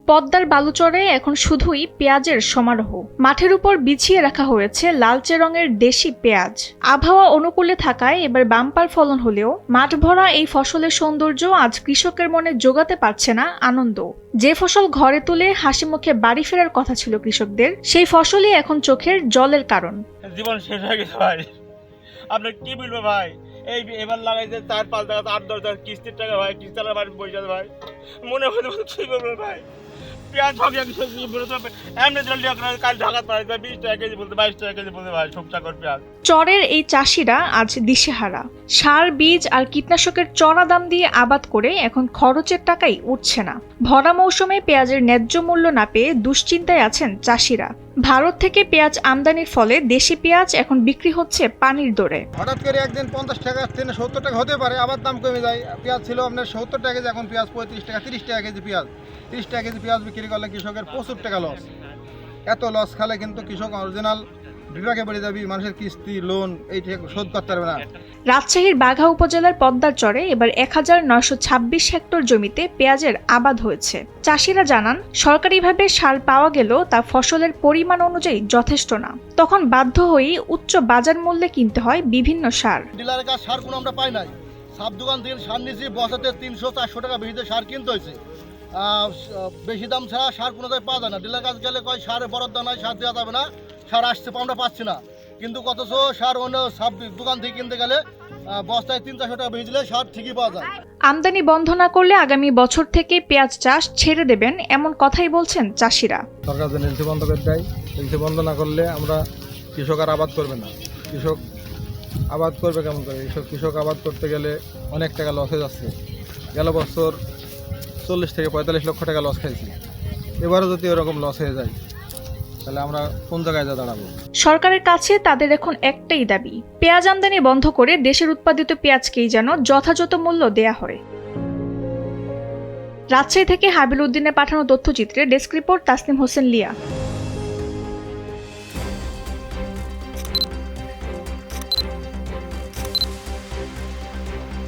পদ্মার বালুচরে এখন শুধুই পেঁয়াজের সমারোহ। মাঠের উপর বিছিয়ে রাখা হয়েছে লালচে রঙের দেশি পেঁয়াজ। আবহাওয়া অনুকূলে থাকায় এবার বাম্পার ফলন হলেও মাঠ ভরা এই ফসলের সৌন্দর্য আজ কৃষকের মনে জোগাতে পারছে না আনন্দ। যে ফসল ঘরে তুলে হাসি মুখে বাড়ি ফেরার কথা ছিল কৃষকদের, সেই ফসলই এখন চোখের জলের কারণ। জীবন শেষ হয়ে গেছে ভাই, আপনার কি বলবো ভাই। এই এবার লাগাইছে 4-5 টাকা 8-10 কিস্তির টাকা ভাই, কিস্তার বাড়ি বসে ভাই, মনে হতে কি বলবো ভাই। পেঁয়াজ কাল ঢাকা 20 টাকা কেজি বলতে 22 টাকা কেজি বলতে ভাই, সব চাকর পেঁয়াজ। চরের এই চাষিরা আজ দিশেহারা। সার, বীজ আর কীটনাশকের চড়া দাম দিয়ে আবাদ করে এখন খরচের টাকাই উঠছে না। ভরা মৌসুমে পেঁয়াজের ন্যায্য মূল্য না পেয়ে দুশ্চিন্তায় আছেন চাষিরা। ভারত থেকে পেঁয়াজ আমদানির ফলে দেশি পেঁয়াজ এখন বিক্রি হচ্ছে পানির দরে। হঠাৎ করে একদিন 50 টাকা থেকে 70 টাকা হতে পারে, আবার দাম কমে যায়। পেঁয়াজ ছিল আপনার 70 টাকা কেজি, এখন পেঁয়াজ 35 টাকা 30 টাকা কেজি পেঁয়াজ। 30 টাকা কেজি পেঁয়াজ বিক্রি করলে কৃষকের প্রচুর টাকা লস। এত লস খালে কিন্তু কৃষক অরিজিনাল বিভাগে পড়ে যাবে, মানুষের কিস্তি লোন এই শোধ করতে পারবে না। রাজশাহীর বাঘা উপজেলার পদ্মার চরে এবার 1926 হেক্টর জমিতে পেঁয়াজের আবাদ হয়েছে। চাষিরা জানান, সরকারিভাবে সার পাওয়া গেলেও তা ফসলের পরিমাণ অনুযায়ী যথেষ্ট না। তখন বাধ্য হয়েই উচ্চ বাজার মূল্যে কিনতে হয় বিভিন্ন সার। ডিলারের কাছে সার কোনো আমরা পাই নাই, সাব দোকান থেকে সার নিয়েছি, বছরে 300-400 টাকা বেশিতে সার কিনতে হয়েছে। বেশি দাম ছাড়া সার কোনো জায়গায় পাওয়া যায় না। ডিলার কাছে গেলে কয় সারের বরাদ্দ নাই, সার দেওয়া যাবে না, সার আসছে আমরা পাচ্ছি না। কিন্তু অথচ সার অন্য সাব দোকান থেকে কিনতে গেলে বস্তায় 300-400 টাকা বেশি দিলে সার ঠিকই পাওয়া যায়। আমদানি বন্ধ না করলে আগামী বছর থেকে পেঁয়াজ চাষ ছেড়ে দেবেন, এমন কথাই বলছেন চাষিরা। সরকার যেন এলসি বন্ধ করে দেয়, এলসি বন্ধ না করলে আমরা কৃষক আর আবাদ করবে না। কৃষক আবাদ করবে কেমন করে? কৃষক আবাদ করতে গেলে অনেক টাকা লস হয়ে যাচ্ছে। গেল বছর 40 থেকে 45 লক্ষ টাকা লস খাইছি। এবারও যদি এরকম লস হয়ে যায় তাহলে আমরা কোন জায়গায় যা দাঁড়াবো? সরকারের কাছে তাদের এখন একটাই দাবি, পেঁয়াজ আমদানি বন্ধ করে দেশের উৎপাদিত পেঁয়াজকেই যেন যথাযথ মূল্য দেয়া হয়। রাজশাহী থেকে হাবিল উদ্দিনের পাঠানো তথ্যচিত্রে ডেস্ক রিপোর্ট, তাসনিম হোসেন লিয়া।